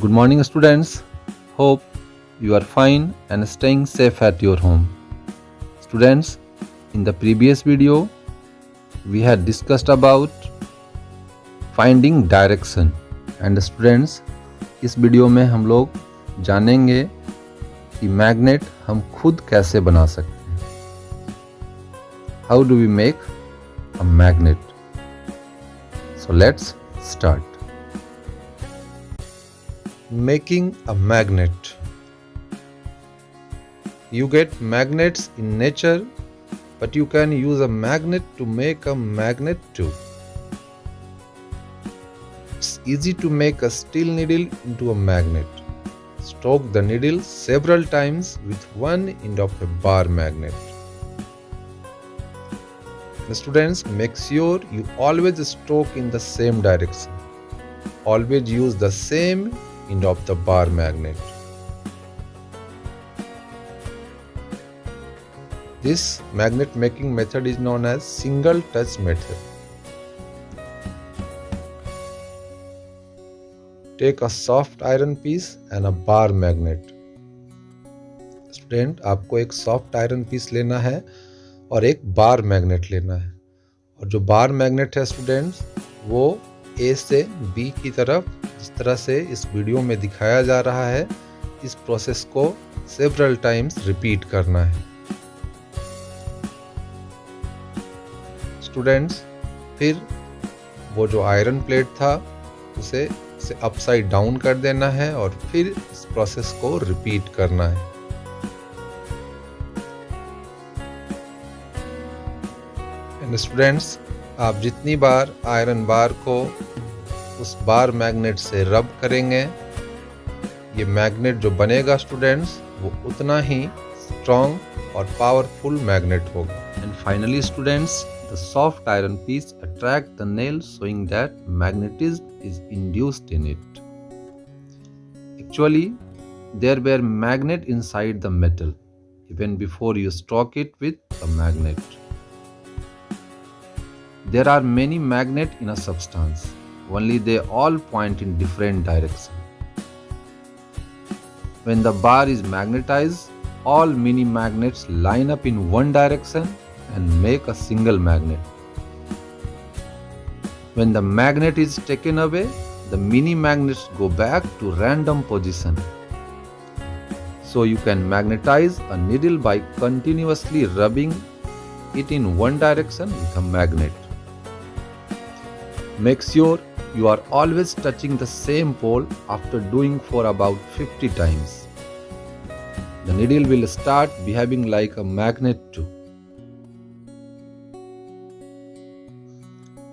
Good morning, students. Hope you are fine and staying safe at your home. Students, in the previous video, we had discussed about finding direction. And students, इस video में हम लोग जानेंगे कि magnet हम खुद कैसे बना सकते हैं. How do we make a magnet? So let's start. Making a magnet. You get magnets in nature, but you can use a magnet to make a magnet too. It's easy to make a steel needle into a magnet. Stroke the needle several times with one end of a bar magnet. The students, make sure you always stroke in the same direction. Always use the same end of the bar magnet. This magnet making method is known as single touch method. Take a soft iron piece and a bar magnet. Student, आपको एक soft iron piece लेना है और एक bar magnet लेना है. और जो बार मैग्नेट है स्टूडेंट्स, वो ए से बी की तरफ, जिस तरह से इस वीडियो में दिखाया जा रहा है, इस प्रोसेस को सेवरल टाइम्स रिपीट करना है. स्टूडेंट्स, फिर वो जो आयरन प्लेट था उसे अपसाइड डाउन कर देना है और फिर इस प्रोसेस को रिपीट करना है. एंड स्टूडेंट्स, आप जितनी बार आयरन बार को उस बार मैग्नेट से रब करेंगे, ये मैग्नेट जो बनेगा स्टूडेंट्स, वो उतना ही स्ट्रॉन्ग और पावरफुल मैग्नेट होगा. And finally students, the soft iron piece attracts the nail, showing that magnetism is induced in it. Actually, there were magnets inside the metal even before you struck it with a magnet. There are many magnets in a substance, only they all point in different directions. When the bar is magnetized, all mini magnets line up in one direction and make a single magnet. When the magnet is taken away, the mini magnets go back to random position. So you can magnetize a needle by continuously rubbing it in one direction with a magnet. Make sure you are always touching the same pole after doing for about 50 times. The needle will start behaving like a magnet too.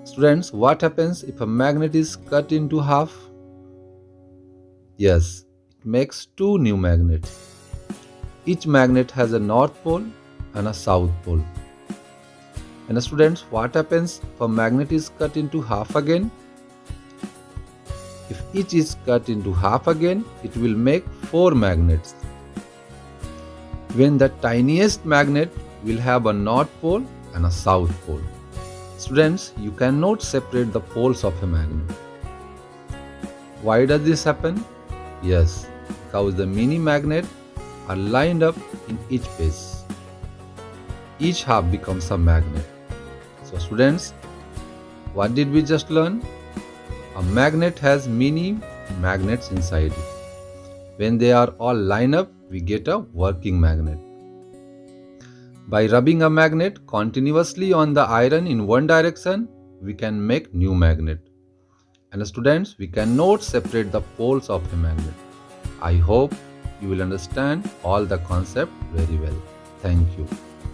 Students, what happens if a magnet is cut into half? Yes, it makes two new magnets. Each magnet has a north pole and a south pole. And students, what happens if a magnet is cut into half again? If each is cut into half again, it will make four magnets. When the tiniest magnet will have a north pole and a south pole. Students, you cannot separate the poles of a magnet. Why does this happen? Yes, because the mini magnets are lined up in each face. Each half becomes a magnet. So students, what did we just learn? A magnet has mini magnets inside it. When they are all lined up, we get a working magnet. By rubbing a magnet continuously on the iron in one direction, we can make new magnet. And students, we cannot separate the poles of a magnet. I hope you will understand all the concept very well. Thank you.